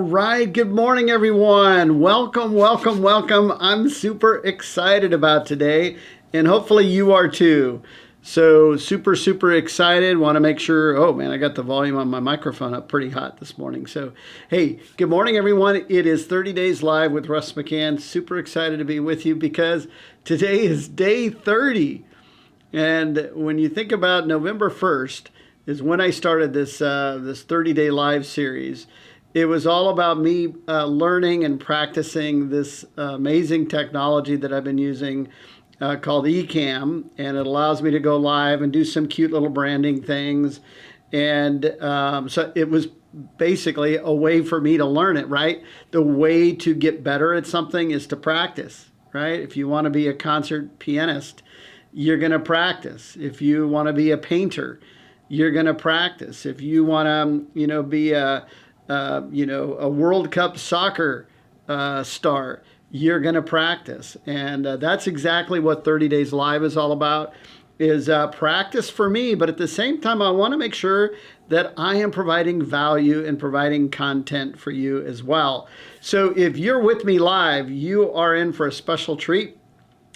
right. Good morning, everyone. Welcome, welcome, welcome. I'm super excited about today, and hopefully you are too. So, super excited. Want to make sure. Oh, man, I got the volume on my microphone up pretty hot this morning. So, hey, good morning, everyone. It is 30 Days Live with Russ McCann. Super excited to be with you because today is day 30. And when you think about November 1st, is when I started this 30-day live series. It was all about me learning and practicing this amazing technology that I've been using called Ecamm, and it allows me to go live and do some cute little branding things. And so it was basically a way for me to learn it, right? The way to get better at something is to practice, right? If you want to be a concert pianist, you're going to practice. If you want to be a painter, you're going to practice. If you want to, be a World Cup soccer star, you're going to practice. And that's exactly what 30 Days Live is all about, is practice for me. But at the same time, I want to make sure that I am providing value and providing content for you as well. So if you're with me live, you are in for a special treat.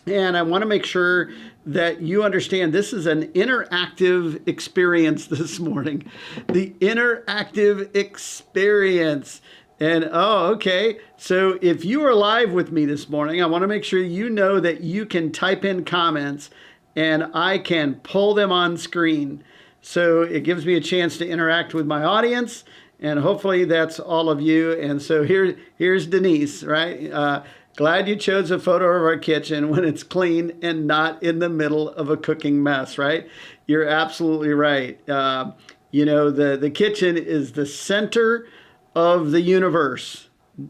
And I want to make sure that you understand this is an interactive experience this morning. The interactive experience. And okay. So if you are live with me this morning, I want to make sure you know that you can type in comments and I can pull them on screen. So it gives me a chance to interact with my audience. And hopefully that's all of you. And so here's Denise, right? Glad you chose a photo of our kitchen when it's clean and not in the middle of a cooking mess, right? You're absolutely right. The kitchen is the center of the universe.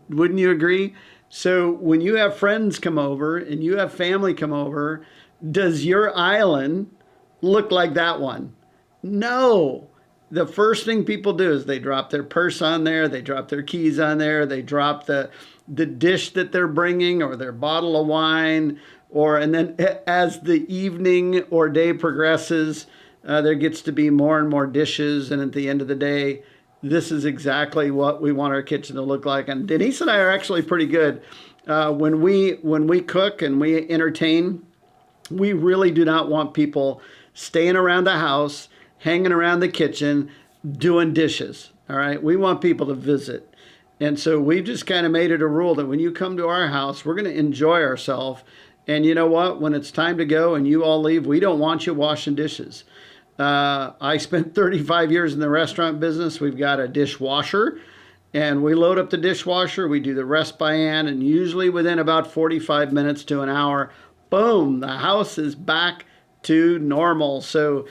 Wouldn't you agree? So when you have friends come over and you have family come over, does your island look like that one? No. The first thing people do is they drop their purse on there, they drop their keys on there, they drop the dish that they're bringing or their bottle of wine, and then as the evening or day progresses, there gets to be more and more dishes, and at the end of the day, this is exactly what we want our kitchen to look like. And Denise and I are actually pretty good. When we cook and we entertain, we really do not want people staying around the house, hanging around the kitchen, doing dishes. All right. We want people to visit. And so we've just kind of made it a rule that when you come to our house, we're going to enjoy ourselves. And you know what? When it's time to go and you all leave, we don't want you washing dishes. I spent 35 years in the restaurant business. We've got a dishwasher and we load up the dishwasher. We do the rest by hand, and usually within about 45 minutes to an hour, boom, the house is back to normal. So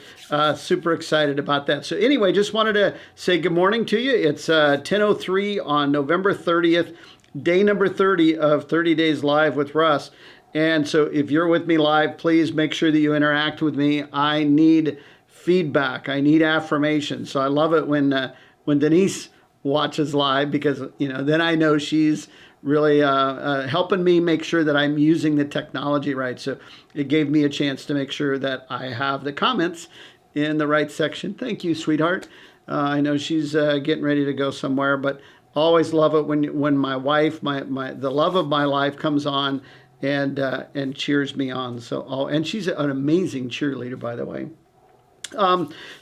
super excited about that. So anyway, just wanted to say good morning to you. It's 10:03 on November 30th, day number 30 of 30 Days Live with Russ. And so if you're with me live, please make sure that you interact with me. I need feedback. I need affirmation. So I love it when Denise watches live, because then I know she's really helping me make sure that I'm using the technology right. So it gave me a chance to make sure that I have the comments in the right section. Thank you, sweetheart. I know she's getting ready to go somewhere, but always love it when my wife, the love of my life, comes on and cheers me on. So and she's an amazing cheerleader, by the way.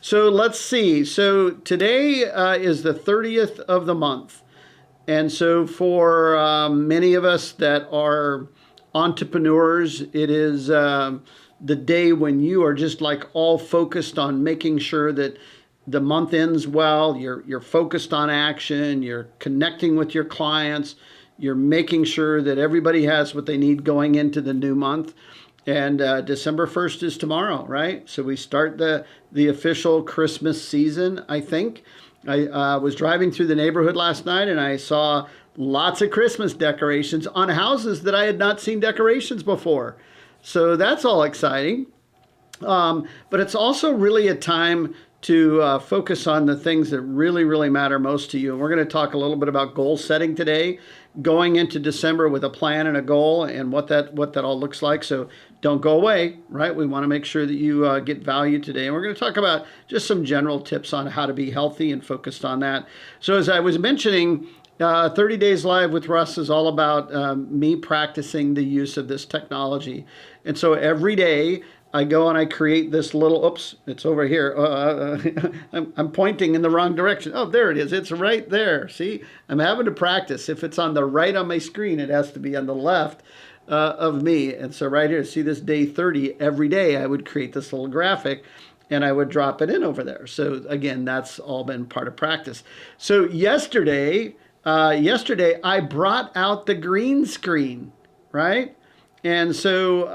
So let's see. So today is the 30th of the month. And so for many of us that are entrepreneurs, it is the day when you are just like all focused on making sure that the month ends well. You're focused on action. You're connecting with your clients. You're making sure that everybody has what they need going into the new month. And December 1st is tomorrow, right? So we start the official Christmas season, I think. I was driving through the neighborhood last night and I saw lots of Christmas decorations on houses that I had not seen decorations before. So that's all exciting. But it's also really a time to focus on the things that really matter most to you. And we're going to talk a little bit about goal setting today, going into December with a plan and a goal and what that all looks like. So don't go away, right? We want to make sure that you get value today. And we're going to talk about just some general tips on how to be healthy and focused on that. So as I was mentioning, 30 Days Live with Russ is all about me practicing the use of this technology. And so every day I go and I create this little, oops, it's over here. I'm pointing in the wrong direction. Oh, there it is. It's right there. See, I'm having to practice. If it's on the right on my screen, it has to be on the left of me. And so right here, see this day 30, every day I would create this little graphic and I would drop it in over there. So again, that's all been part of practice. So yesterday I brought out the green screen, right? And so,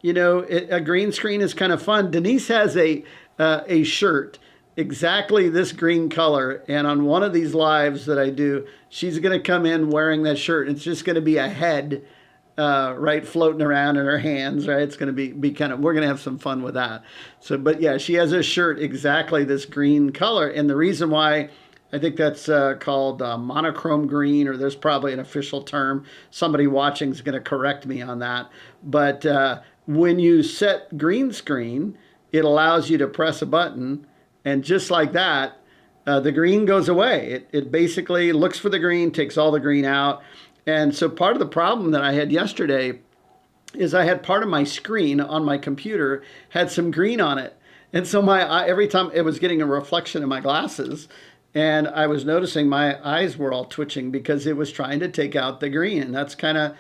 a green screen is kind of fun. Denise has a shirt, exactly this green color. And on one of these lives that I do, she's going to come in wearing that shirt. It's just going to be a head, right, floating around in her hands, right? It's going to be kind of, we're going to have some fun with that. So, but yeah, she has a shirt exactly this green color. And the reason why, I think that's called monochrome green, or there's probably an official term. Somebody watching is going to correct me on that. But when you set green screen, it allows you to press a button, and just like that, the green goes away. It basically looks for the green, takes all the green out. And so part of the problem that I had yesterday is I had part of my screen on my computer had some green on it. And so my eye, every time it was getting a reflection in my glasses, and I was noticing my eyes were all twitching because it was trying to take out the green. And that's kind of,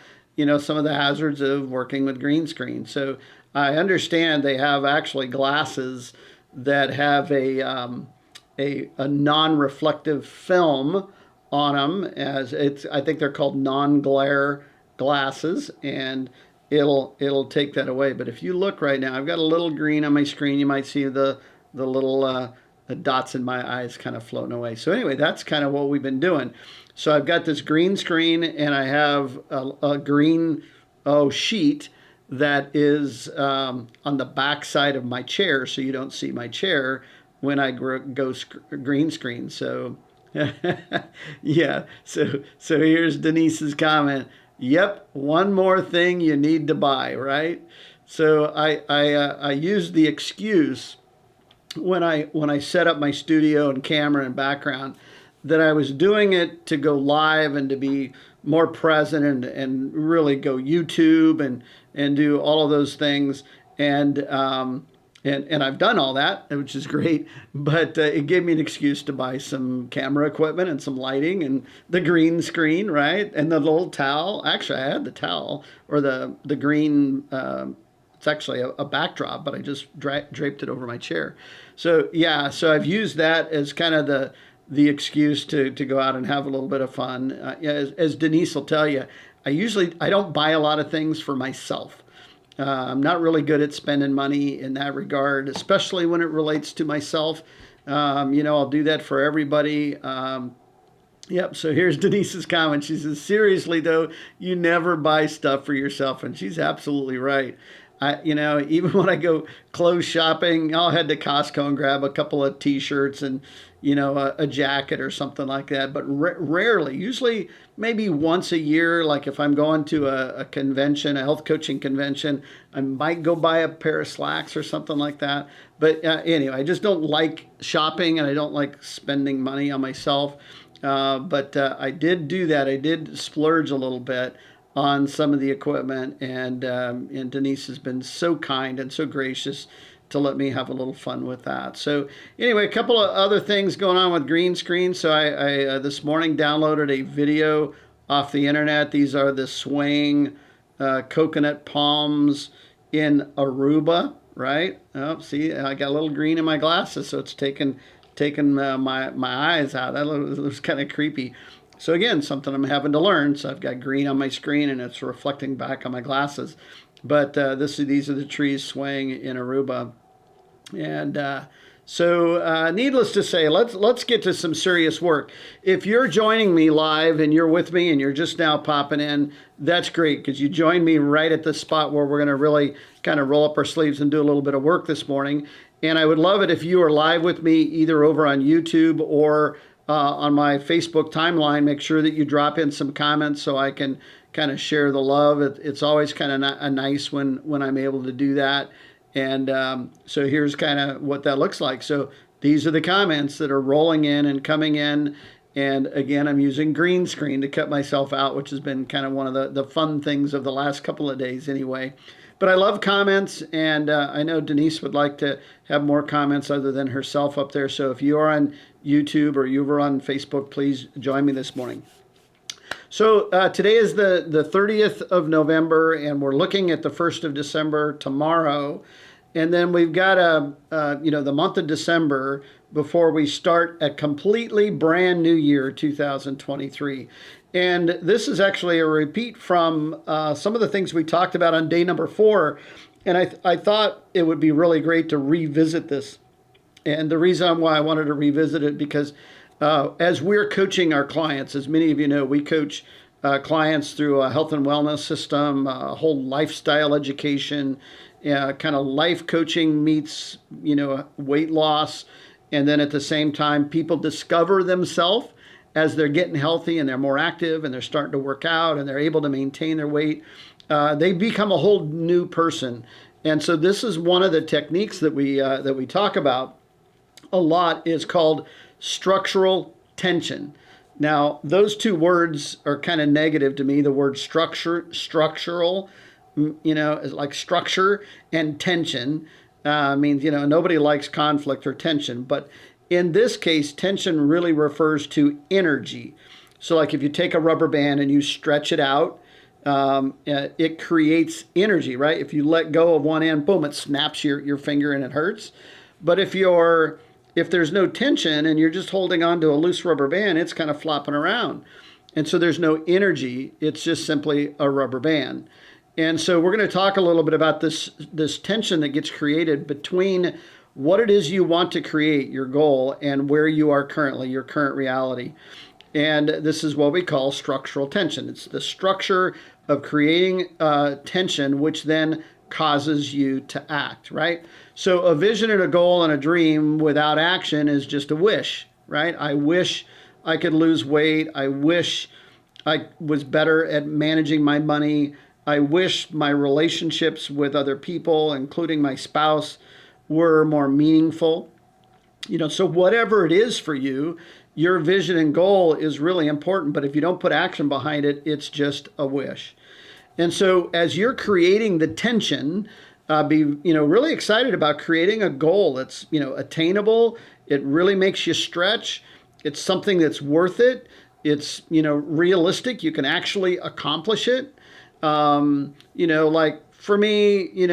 some of the hazards of working with green screen. So I understand they have actually glasses that have a non-reflective film on them, as I think they're called non-glare glasses, and it'll take that away. But if you look right now, I've got a little green on my screen. You might see the little the dots in my eyes kind of floating away. So anyway, that's kind of what we've been doing. So I've got this green screen, and I have a green sheet that is on the back side of my chair, so you don't see my chair when I go green screen. So yeah, so here's Denise's comment. Yep, one more thing you need to buy, right? So I used the excuse when I set up my studio and camera and background that I was doing it to go live and to be more present and really go YouTube and do all of those things. And I've done all that, which is great, but it gave me an excuse to buy some camera equipment and some lighting and the green screen, right? And the little towel. Actually, I had the towel or the green, it's actually a backdrop, but I just draped it over my chair. So yeah, so I've used that as kind of the excuse to go out and have a little bit of fun. As Denise will tell you, I don't buy a lot of things for myself. I'm not really good at spending money in that regard, especially when it relates to myself. I'll do that for everybody. Yep, so here's Denise's comment. She says, seriously, though, you never buy stuff for yourself. And she's absolutely right. Even when I go clothes shopping, I'll head to Costco and grab a couple of T-shirts and, a jacket or something like that. But rarely, usually maybe once a year, like if I'm going to a convention, a health coaching convention, I might go buy a pair of slacks or something like that. But anyway, I just don't like shopping and I don't like spending money on myself. But I did do that. I did splurge a little bit on some of the equipment, and Denise has been so kind and so gracious to let me have a little fun with that. So anyway, a couple of other things going on with green screen. So I this morning downloaded a video off the internet. These are the swaying coconut palms in Aruba, right? Oh, see, I got a little green in my glasses, so it's taken my eyes out. That was kind of creepy. So again, something I'm having to learn. So I've got green on my screen and it's reflecting back on my glasses. But these are the trees swaying in Aruba. And so needless to say, let's get to some serious work. If you're joining me live and you're with me and you're just now popping in, that's great because you joined me right at the spot where we're going to really kind of roll up our sleeves and do a little bit of work this morning. And I would love it if you are live with me either over on YouTube or on my Facebook timeline. Make sure that you drop in some comments so I can kind of share the love. It's always kind of nice when I'm able to do that. And so here's kind of what that looks like. So these are the comments that are rolling in and coming in. And again, I'm using green screen to cut myself out, which has been kind of one of the fun things of the last couple of days anyway. But I love comments, and I know Denise would like to have more comments other than herself up there. So if you are on YouTube or you were on Facebook, please join me this morning. So today is the 30th of November, and we're looking at the 1st of December tomorrow. And then we've got the month of December before we start a completely brand new year, 2023. And this is actually a repeat from some of the things we talked about on day number 4. And I thought it would be really great to revisit this. And the reason why I wanted to revisit it, because as we're coaching our clients, as many of you know, we coach clients through a health and wellness system, a whole lifestyle education, kind of life coaching meets, weight loss. And then at the same time, people discover themselves as they're getting healthy and they're more active and they're starting to work out and they're able to maintain their weight. They become a whole new person. And so this is one of the techniques that we talk about a lot, is called structural tension. Now, those two words are kind of negative to me. The word structural, is like structure, and tension means, nobody likes conflict or tension. But in this case, tension really refers to energy. So like if you take a rubber band and you stretch it out, it creates energy, right? If you let go of one end, boom, it snaps your finger and it hurts. But if there's no tension and you're just holding on to a loose rubber band, it's kind of flopping around. And so there's no energy. It's just simply a rubber band. And so we're going to talk a little bit about this tension that gets created between what it is you want to create, your goal, and where you are currently, your current reality. And this is what we call structural tension. It's the structure of creating tension, which then causes you to act, right? So a vision and a goal and a dream without action is just a wish, right? I wish I could lose weight. I wish I was better at managing my money. I wish my relationships with other people, including my spouse, were more meaningful. So whatever it is for you, your vision and goal is really important. But if you don't put action behind it, it's just a wish. And so as you're creating the tension, be really excited about creating a goal that's attainable. It really makes you stretch. It's something that's worth it. It's realistic. You can actually accomplish it. Like for me,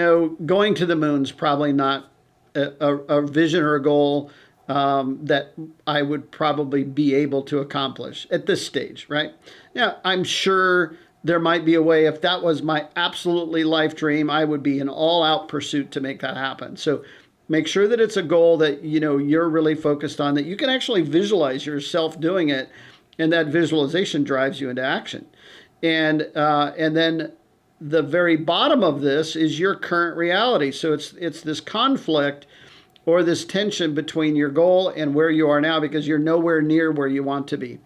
going to the moon's probably not a vision or a goal that I would probably be able to accomplish at this stage, right? Now, I'm sure there might be a way. If that was my absolutely life dream, I would be in all-out pursuit to make that happen. So make sure that it's a goal that you're really focused on, that you can actually visualize yourself doing it, and that visualization drives you into action. And then the very bottom of this is your current reality. So it's this conflict or this tension between your goal and where you are now, because you're nowhere near where you want to be,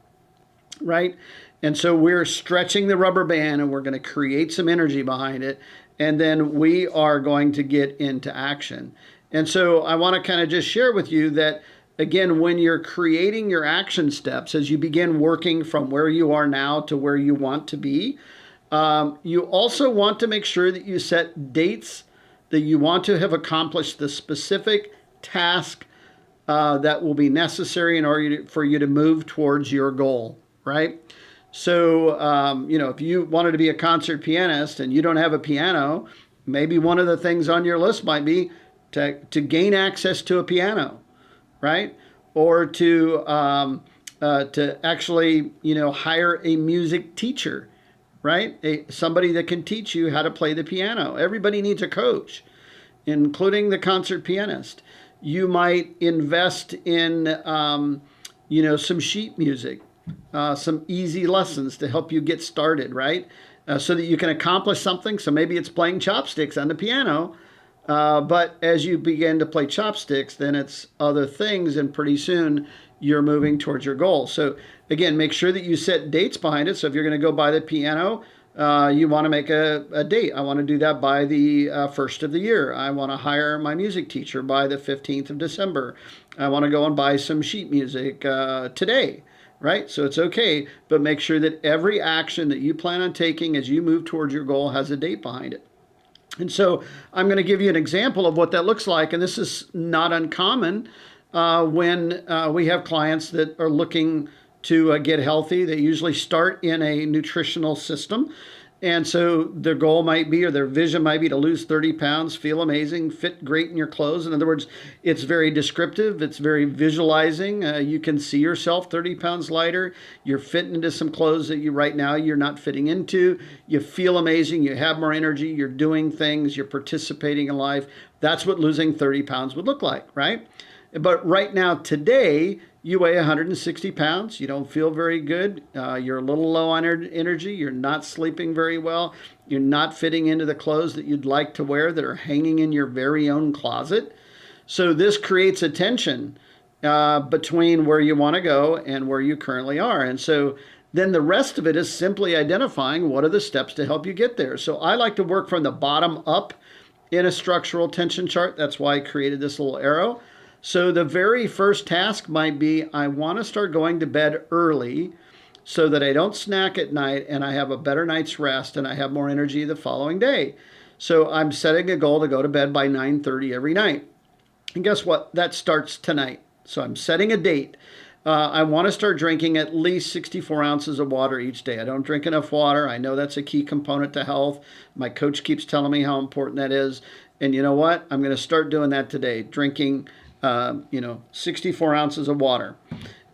right? And so we're stretching the rubber band and we're going to create some energy behind it. And then we are going to get into action. And so I want to kind of just share with you that, again, when you're creating your action steps, as you begin working from where you are now to where you want to be, you also want to make sure that you set dates that you want to have accomplished the specific task that will be necessary in order for you to move towards your goal, right? So, if you wanted to be a concert pianist and you don't have a piano, maybe one of the things on your list might be to gain access to a piano, right? Or to actually, hire a music teacher, right? Somebody that can teach you how to play the piano. Everybody needs a coach, including the concert pianist. You might invest in, some sheet music, some easy lessons to help you get started, right? So that you can accomplish something. So maybe it's playing chopsticks on the piano, but as you begin to play chopsticks, then it's other things, and pretty soon you're moving towards your goal. So again, make sure that you set dates behind it. So if you're going to go buy the piano, you want to make a date. I want to do that by the 1st of the year. I want to hire my music teacher by the 15th of December. I want to go and buy some sheet music today, right? So it's okay, but make sure that every action that you plan on taking as you move towards your goal has a date behind it. And so I'm going to give you an example of what that looks like. And this is not uncommon when we have clients that are looking to get healthy. They usually start in a nutritional system. And so their goal might be, or their vision might be, to lose 30 pounds, feel amazing, fit great in your clothes. In other words, it's very descriptive. It's very visualizing. You can see yourself 30 pounds lighter. You're fitting into some clothes that right now you're not fitting into. You feel amazing. You have more energy. You're doing things. You're participating in life. That's what losing 30 pounds would look like, right? But right now, today, you weigh 160 pounds. You don't feel very good. You're a little low on energy. You're not sleeping very well. You're not fitting into the clothes that you'd like to wear that are hanging in your very own closet. So this creates a tension between where you want to go and where you currently are. And so then the rest of it is simply identifying what are the steps to help you get there. So I like to work from the bottom up in a structural tension chart. That's why I created this little arrow. So the very first task might be, I want to start going to bed early so that I don't snack at night and I have a better night's rest and I have more energy the following day. So I'm setting a goal to go to bed by 9:30 every night. And guess what? That starts tonight. So I'm setting a date. I want to start drinking at least 64 ounces of water each day. I don't drink enough water. I know that's a key component to health. My coach keeps telling me how important that is. And you know what? I'm going to start doing that today, drinking 64 ounces of water.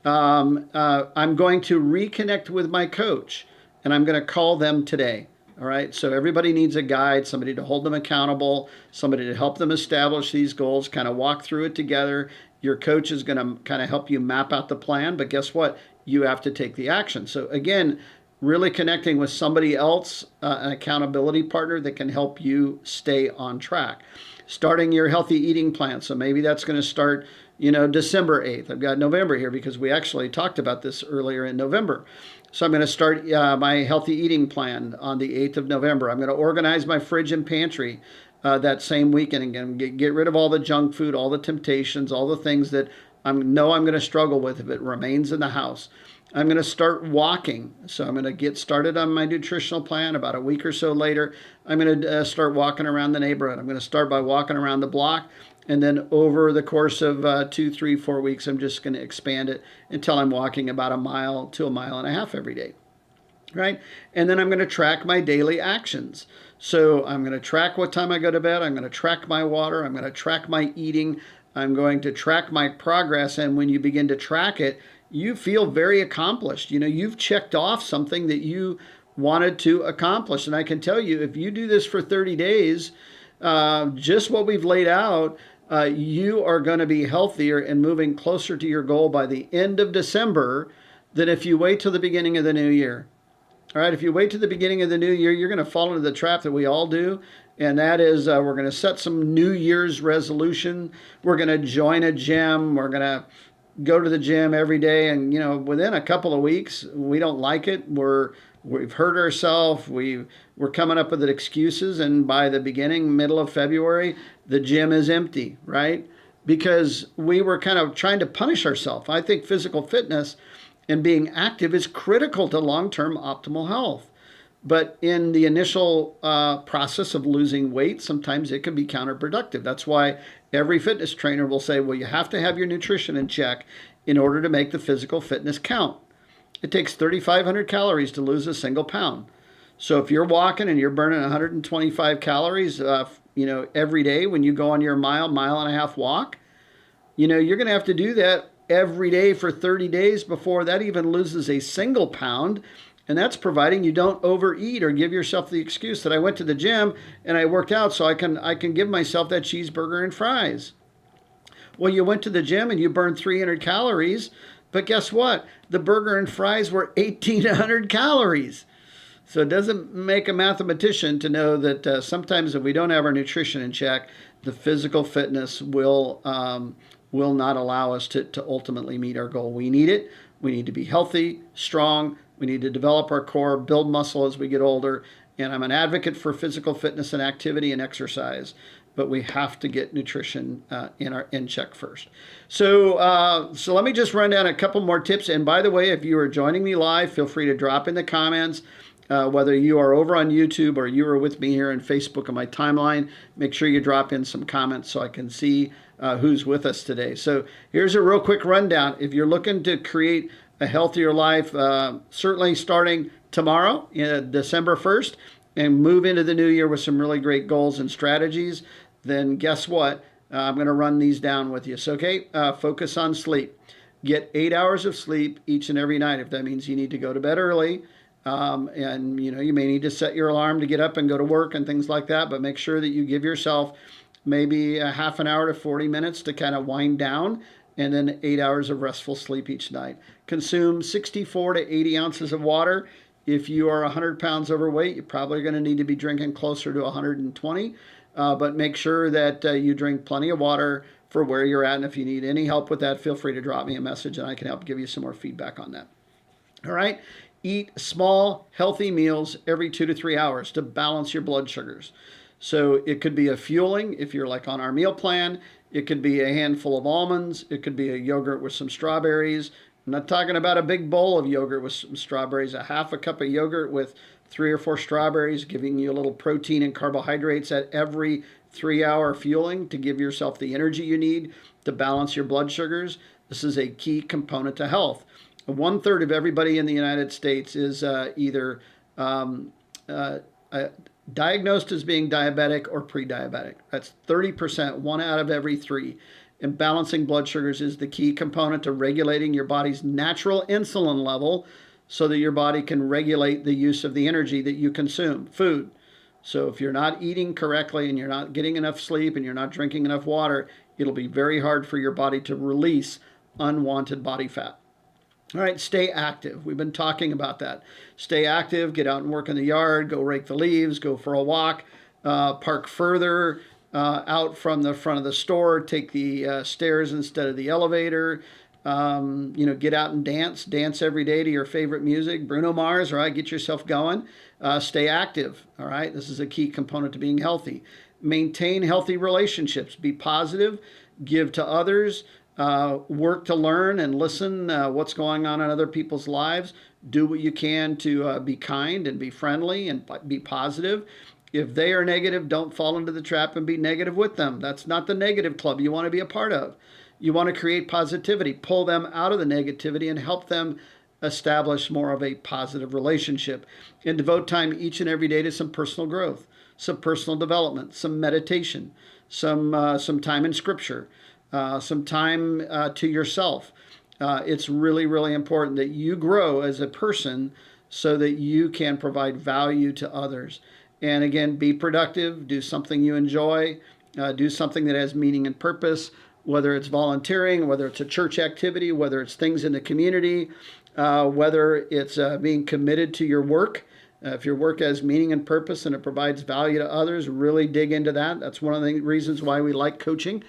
I'm going to reconnect with my coach, and I'm going to call them today. All right. So everybody needs a guide, somebody to hold them accountable, somebody to help them establish these goals, kind of walk through it together. Your coach is going to kind of help you map out the plan, but guess what? You have to take the action. So again, really connecting with somebody else, an accountability partner that can help you stay on track. Starting your healthy eating plan. So maybe that's going to start, December 8th. I've got November here because we actually talked about this earlier in November. So I'm going to start my healthy eating plan on the 8th of November. I'm going to organize my fridge and pantry that same weekend and get rid of all the junk food, all the temptations, all the things that I know I'm going to struggle with if it remains in the house. I'm going to start walking. So I'm going to get started on my nutritional plan. About a week or so later, I'm going to start walking around the neighborhood. I'm going to start by walking around the block. And then over the course of 2, 3, 4 weeks, I'm just going to expand it until I'm walking about a mile to a mile and a half every day. Right? And then I'm going to track my daily actions. So I'm going to track what time I go to bed. I'm going to track my water. I'm going to track my eating. I'm going to track my progress. And when you begin to track it, you feel very accomplished. You've checked off something that you wanted to accomplish. And I can tell you, if you do this for 30 days, just what we've laid out, you are going to be healthier and moving closer to your goal by the end of December than if you wait till the beginning of the new year. All right, if you wait to the beginning of the new year, you're going to fall into the trap that we all do, and that is we're going to set some New Year's resolution. We're going to join a gym. We're going to go to the gym every day, and within a couple of weeks, we don't like it. We've hurt ourselves. We're coming up with excuses, and by the middle of February, the gym is empty, right? Because we were kind of trying to punish ourselves. I think physical fitness and being active is critical to long-term optimal health. But in the initial process of losing weight, sometimes it can be counterproductive. That's why every fitness trainer will say, well, you have to have your nutrition in check in order to make the physical fitness count. It takes 3,500 calories to lose a single pound. So if you're walking and you're burning 125 calories, every day when you go on your mile and a half walk, you're going to have to do that every day for 30 days before that even loses a single pound. And that's providing you don't overeat or give yourself the excuse that I went to the gym and I worked out so I can give myself that cheeseburger and fries. Well, you went to the gym and you burned 300 calories, but guess what? The burger and fries were 1,800 calories. So it doesn't make a mathematician to know that sometimes if we don't have our nutrition in check, the physical fitness will not allow us to ultimately meet our goal. We need it. We need to be healthy, strong. We need to develop our core, build muscle as we get older. And I'm an advocate for physical fitness and activity and exercise. but we have to get nutrition in check first. So let me just run down a couple more tips. And by the way, if you are joining me live, feel free to drop in the comments. Whether you are over on YouTube or you are with me here on Facebook on my timeline, make sure you drop in some comments so I can see who's with us today. So here's a real quick rundown. If you're looking to create a healthier life, certainly starting tomorrow, December 1st, and move into the new year with some really great goals and strategies, then guess what? I'm going to run these down with you. So, okay, focus on sleep. Get 8 hours of sleep each and every night. If that means you need to go to bed early, and you may need to set your alarm to get up and go to work and things like that, but make sure that you give yourself maybe a half an hour to 40 minutes to kind of wind down, and then 8 hours of restful sleep each night. Consume 64 to 80 ounces of water. If you are 100 pounds overweight, you're probably going to need to be drinking closer to 120, but make sure that you drink plenty of water for where you're at. And if you need any help with that, feel free to drop me a message and I can help give you some more feedback on that. All right. Eat small, healthy meals every 2 to 3 hours to balance your blood sugars. So it could be a fueling if you're like on our meal plan. It could be a handful of almonds. It could be a yogurt with some strawberries. I'm not talking about a big bowl of yogurt with some strawberries. A half a cup of yogurt with 3 or 4 strawberries, giving you a little protein and carbohydrates at every 3-hour fueling to give yourself the energy you need to balance your blood sugars. This is a key component to health. 1/3 of everybody in the United States is either diagnosed as being diabetic or pre-diabetic. That's 30%, 1 out of every 3. And balancing blood sugars is the key component to regulating your body's natural insulin level so that your body can regulate the use of the energy that you consume, food. So if you're not eating correctly and you're not getting enough sleep and you're not drinking enough water, it'll be very hard for your body to release unwanted body fat. All right, stay active. We've been talking about that. Stay active, get out and work in the yard, go rake the leaves, go for a walk, park further out from the front of the store, take the stairs instead of the elevator, get out and dance every day to your favorite music, Bruno Mars, all right, get yourself going. Stay active, all right, this is a key component to being healthy. Maintain healthy relationships, be positive, give to others, work to learn and listen what's going on in other people's lives. Do what you can to be kind and be friendly and be positive. If they are negative, don't fall into the trap and be negative with them. That's not the negative club you want to be a part of. You want to create positivity, pull them out of the negativity and help them establish more of a positive relationship. And devote time each and every day to some personal growth, some personal development, some meditation, some time in scripture, some time to yourself. It's really, really important that you grow as a person so that you can provide value to others. And again, be productive, do something you enjoy, do something that has meaning and purpose, whether it's volunteering, whether it's a church activity, whether it's things in the community, whether it's being committed to your work. If your work has meaning and purpose and it provides value to others, really dig into that. That's one of the reasons why we like coaching,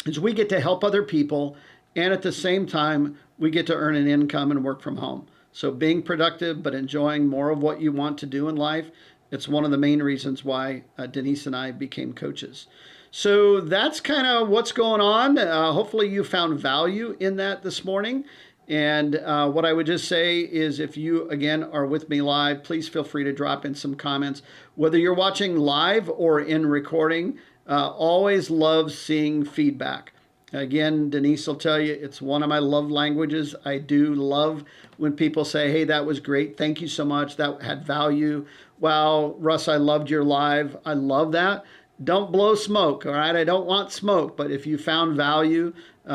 is we get to help other people, and at the same time, we get to earn an income and work from home. So being productive, but enjoying more of what you want to do in life, it's one of the main reasons why Denise and I became coaches. So that's kind of what's going on. Hopefully you found value in that this morning. And what I would just say is, if you, again, are with me live, please feel free to drop in some comments. Whether you're watching live or in recording, always love seeing feedback. Again, Denise will tell you it's one of my love languages. I do love when people say, hey, that was great. Thank you so much. That had value. Wow, Russ, I loved your live. I love that. Don't blow smoke, all right? I don't want smoke, but if you found value,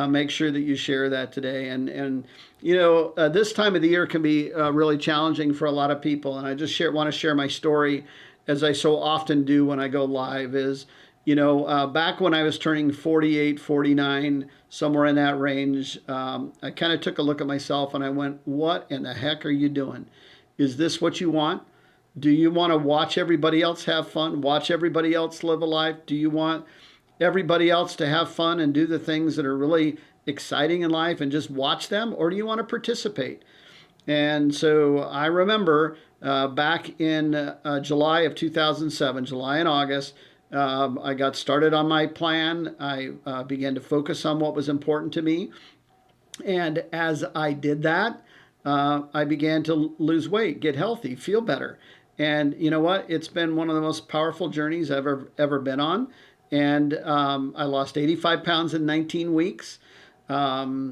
make sure that you share that today. And this time of the year can be really challenging for a lot of people. And I just want to share my story, as I so often do when I go live, is, back when I was turning 48, 49, somewhere in that range, I kind of took a look at myself and I went, what in the heck are you doing? Is this what you want? Do you want to watch everybody else have fun? Watch everybody else live a life? Do you want everybody else to have fun and do the things that are really exciting in life and just watch them? Or do you want to participate? And so I remember back in July of 2007, July and August, I got started on my plan. I began to focus on what was important to me. And as I did that, I began to lose weight, get healthy, feel better. And you know what? It's been one of the most powerful journeys I've ever been on. And I lost 85 pounds in 19 weeks. Obviously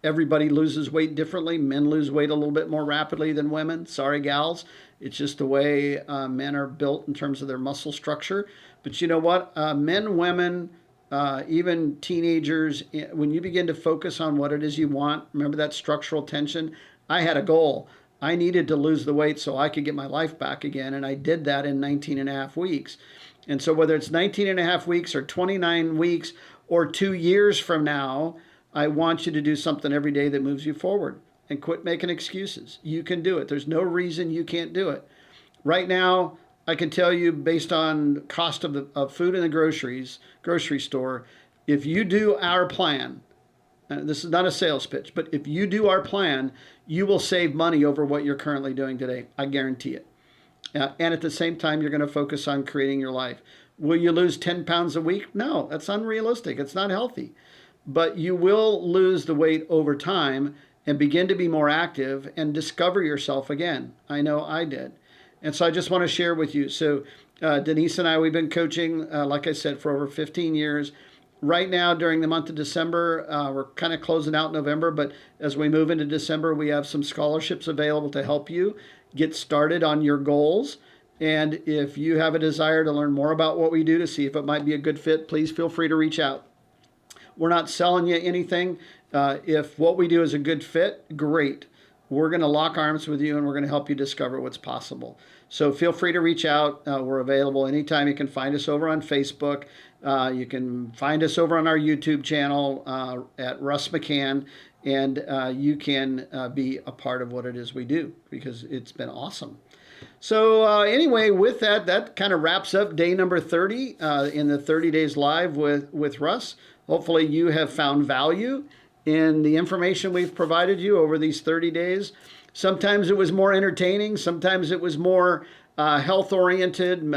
everybody loses weight differently. Men lose weight a little bit more rapidly than women. Sorry, gals. It's just the way men are built in terms of their muscle structure. But you know what? Men, women, even teenagers, when you begin to focus on what it is you want, remember that structural tension? I had a goal. I needed to lose the weight so I could get my life back again. And I did that in 19 and a half weeks. And so whether it's 19 and a half weeks or 29 weeks or 2 years from now, I want you to do something every day that moves you forward and quit making excuses. You can do it. There's no reason you can't do it. Right now, I can tell you based on cost of food in the grocery store, if you do our plan, this is not a sales pitch, but if you do our plan, you will save money over what you're currently doing today. I guarantee it. And at the same time, you're going to focus on creating your life. Will you lose 10 pounds a week? No, that's unrealistic. It's not healthy. But you will lose the weight over time and begin to be more active and discover yourself again. I know I did. And so I just want to share with you. So Denise and I, we've been coaching, like I said, for over 15 years. Right now, during the month of December, we're kind of closing out November, but as we move into December, we have some scholarships available to help you get started on your goals. And if you have a desire to learn more about what we do to see if it might be a good fit, please feel free to reach out. We're not selling you anything. If what we do is a good fit, great. We're going to lock arms with you and we're going to help you discover what's possible. So feel free to reach out. We're available anytime. You can find us over on Facebook. You can find us over on our YouTube channel at Russ McCann. And you can be a part of what it is we do because it's been awesome. So anyway, with that, that kind of wraps up day number 30 in the 30 Days Live with Russ. Hopefully you have found value in the information we've provided you over these 30 days. Sometimes it was more entertaining. Sometimes it was more health-oriented and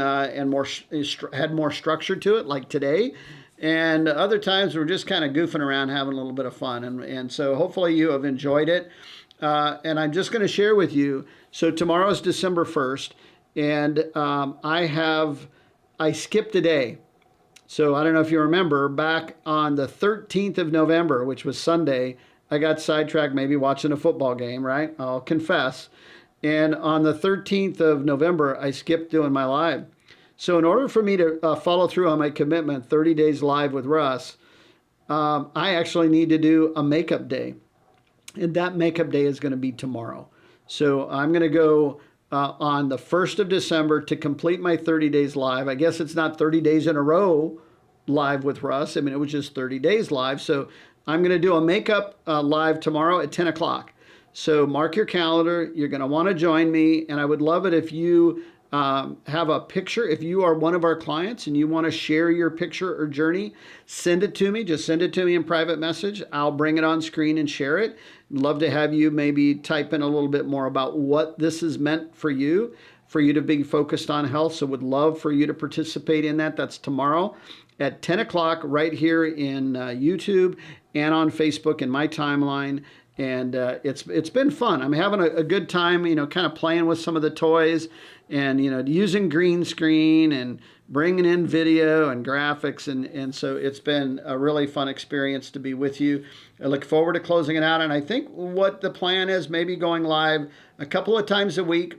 had more structure to it, like today. And other times we're just kind of goofing around, having a little bit of fun. And so hopefully you have enjoyed it. And I'm just going to share with you. So tomorrow is December 1st, and I skipped a day. So I don't know if you remember, back on the 13th of November, which was Sunday, I got sidetracked maybe watching a football game, right? I'll confess. And on the 13th of November, I skipped doing my live. So in order for me to follow through on my commitment, 30 Days Live with Russ, I actually need to do a makeup day. And that makeup day is going to be tomorrow. So I'm going to go on the 1st of December to complete my 30 Days Live. I guess it's not 30 days in a row live with Russ. I mean, it was just 30 days live. So I'm going to do a makeup live tomorrow at 10 o'clock. So mark your calendar. You're going to want to join me. And I would love it if you have a picture. If you are one of our clients and you want to share your picture or journey, send it to me. Just send it to me in private message. I'll bring it on screen and share it. Love to have you maybe type in a little bit more about what this has meant for you to be focused on health. So would love for you to participate in that. That's tomorrow at 10 o'clock right here in YouTube and on Facebook in my timeline. And it's been fun. I'm having a good time, kind of playing with some of the toys and, using green screen and bringing in video and graphics. And so it's been a really fun experience to be with you. I look forward to closing it out. And I think what the plan is, maybe going live a couple of times a week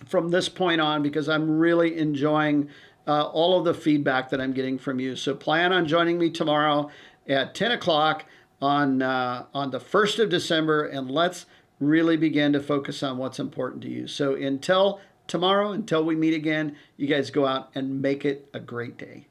from this point on, because I'm really enjoying all of the feedback that I'm getting from you. So plan on joining me tomorrow at 10 o'clock. On the 1st of December, and let's really begin to focus on what's important to you. So until tomorrow, until we meet again, you guys go out and make it a great day.